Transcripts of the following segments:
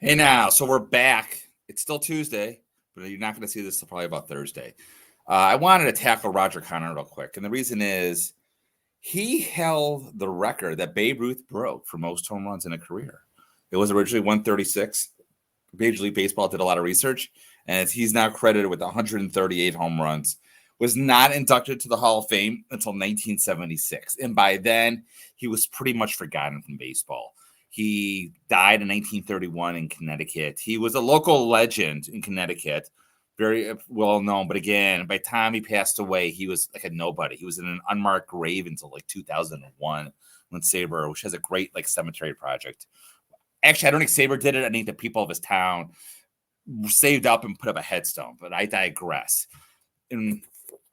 Hey now, so we're back. It's still Tuesday, but you're not going to see this till probably about Thursday. I wanted to tackle Roger Connor real quick, and the reason is he held the record that Babe Ruth broke for most home runs in a career. It was originally 136. Major League Baseball did a lot of research, and he's now credited with 138 home runs. Was not inducted to the Hall of Fame until 1976, and by then he was pretty much forgotten from baseball. He died in 1931 in Connecticut. He was a local legend in Connecticut, very well known. But again, by the time he passed away, he was like a nobody. He was in an unmarked grave until like 2001 when Saber, which has a great like cemetery project. Actually, I don't think Saber did it. I think the people of his town saved up and put up a headstone, but I digress. In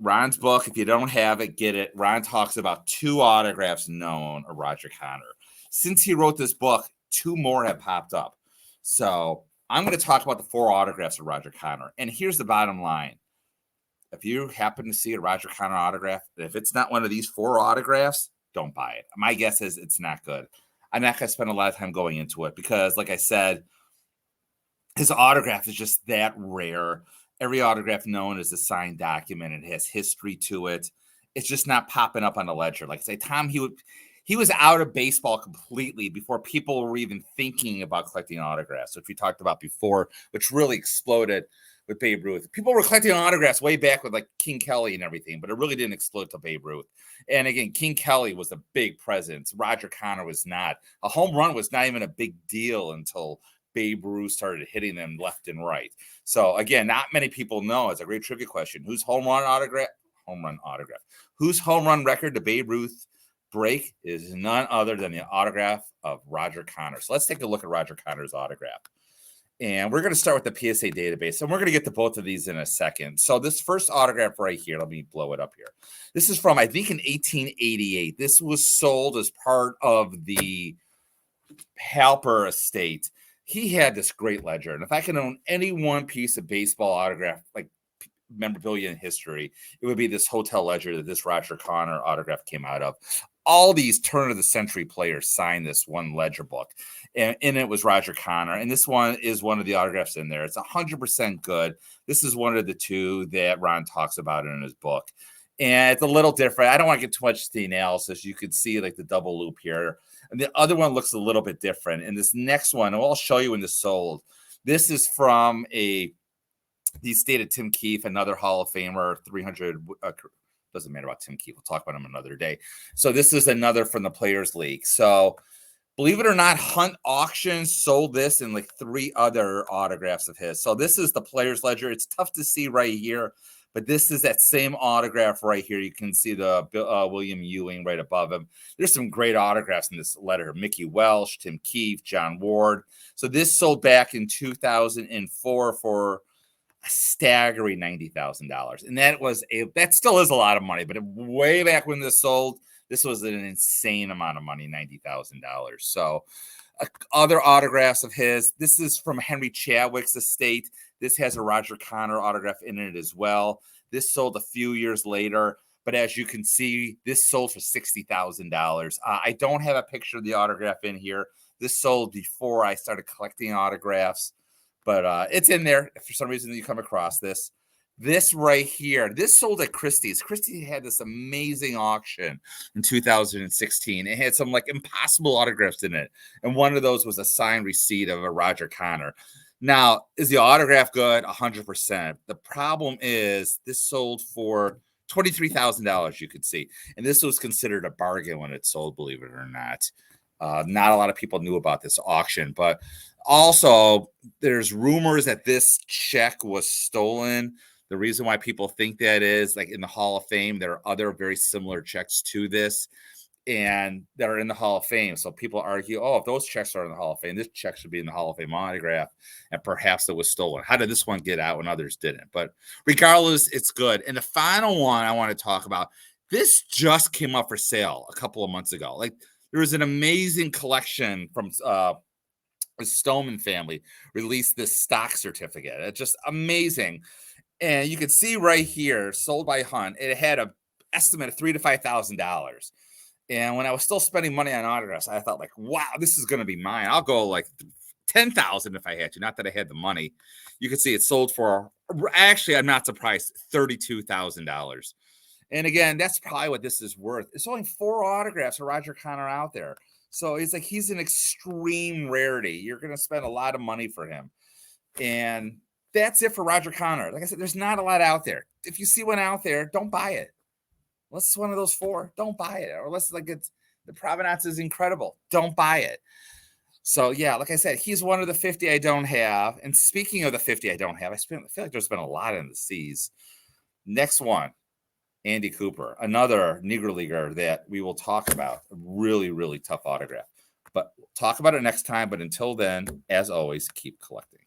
Ron's book, if you don't have it, get it. Ron talks about 2 autographs known of Roger Connor. Since he wrote this book, 2 more have popped up. So I'm going to talk about the 4 autographs of Roger Connor. And here's the bottom line. If you happen to see a Roger Connor autograph, if it's not one of these 4 autographs, don't buy it. My guess is it's not good. I'm not going to spend a lot of time going into it because, like I said, his autograph is just that rare. Every autograph known is a signed document. It has history to it. It's just not popping up on the ledger. Like I say, Tom, he was out of baseball completely before people were even thinking about collecting autographs, which we talked about before, which really exploded with Babe Ruth. People were collecting autographs way back with like King Kelly and everything, but it really didn't explode to Babe Ruth. And again, King Kelly was a big presence. Roger Connor was not. A home run was not even a big deal until Babe Ruth started hitting them left and right. So again, not many people know. It's a great trivia question. Whose home run autograph? Whose home run record did Babe Ruth break is none other than the autograph of Roger Connor. So let's take a look at Roger Connor's autograph. And we're going to start with the PSA database, and we're going to get to both of these in a second. So this first autograph right here, let me blow it up here. This is from, I think, in 1888. This was sold as part of the Halper estate. He had this great ledger, and if I can own any one piece of baseball autograph, like memorabilia in history, it would be this hotel ledger that this Roger Connor autograph came out of. All these turn of the century players signed this one ledger book, and in it was Roger Connor. And this one is one of the autographs in there. It's 100% good. This is one of the 2 that Ron talks about in his book. And it's a little different. I don't want to get too much to the analysis. You could see like the double loop here. And the other one looks a little bit different. And this next one, I'll show you when this sold. This is from the estate of Tim Keefe, another Hall of Famer, 300. Doesn't matter about Tim Keefe. We'll talk about him another day. So this is another from the Players League. So believe it or not, Hunt Auctions sold this and like 3 other autographs of his. So this is the Players Ledger. It's tough to see right here, but this is that same autograph right here. You can see the William Ewing right above him. There's some great autographs in this letter. Mickey Welsh, Tim Keefe, John Ward. So this sold back in 2004 for a staggering $90,000. And that still is a lot of money, but way back when this sold, this was an insane amount of money, $90,000. So other autographs of his, this is from Henry Chadwick's estate. This has a Roger Connor autograph in it as well. This sold a few years later, but as you can see, this sold for $60,000. I don't have a picture of the autograph in here. This sold before I started collecting autographs, but it's in there. If for some reason you come across this. This right here, this sold at Christie's. Christie had this amazing auction in 2016. It had some like impossible autographs in it. And one of those was a signed receipt of a Roger Connor. Now, is the autograph good? 100%. The problem is this sold for $23,000, you could see. And this was considered a bargain when it sold, believe it or not. Not a lot of people knew about this auction, but also there's rumors that this check was stolen. The reason why people think that is like in the Hall of Fame, there are other very similar checks to this and that are in the Hall of Fame. So people argue, oh, if those checks are in the Hall of Fame, this check should be in the Hall of Fame autograph. And perhaps it was stolen. How did this one get out when others didn't? But regardless, it's good. And the final one I want to talk about, this just came up for sale a couple of months ago. Like there was an amazing collection from the Stoneman family released this stock certificate. It's just amazing. And you can see right here, sold by Hunt, it had an estimate of $3,000 to $5,000. And when I was still spending money on autographs, I thought like, wow, this is going to be mine. I'll go like $10,000 if I had to. Not that I had the money. You can see it sold for, actually, I'm not surprised, $32,000. And again, that's probably what this is worth. It's only 4 autographs of Roger Connor out there. So it's like he's an extreme rarity. You're going to spend a lot of money for him. And that's it for Roger Connor. Like I said, there's not a lot out there. If you see one out there, don't buy it. Unless it's one of those 4, don't buy it. Or unless like it's the provenance is incredible, don't buy it. So yeah, like I said, he's one of the 50 I don't have. And speaking of the 50 I don't have, I feel like there's been a lot in the C's. Next one, Andy Cooper, another Negro Leaguer that we will talk about. A really, really tough autograph. But we'll talk about it next time. But until then, as always, keep collecting.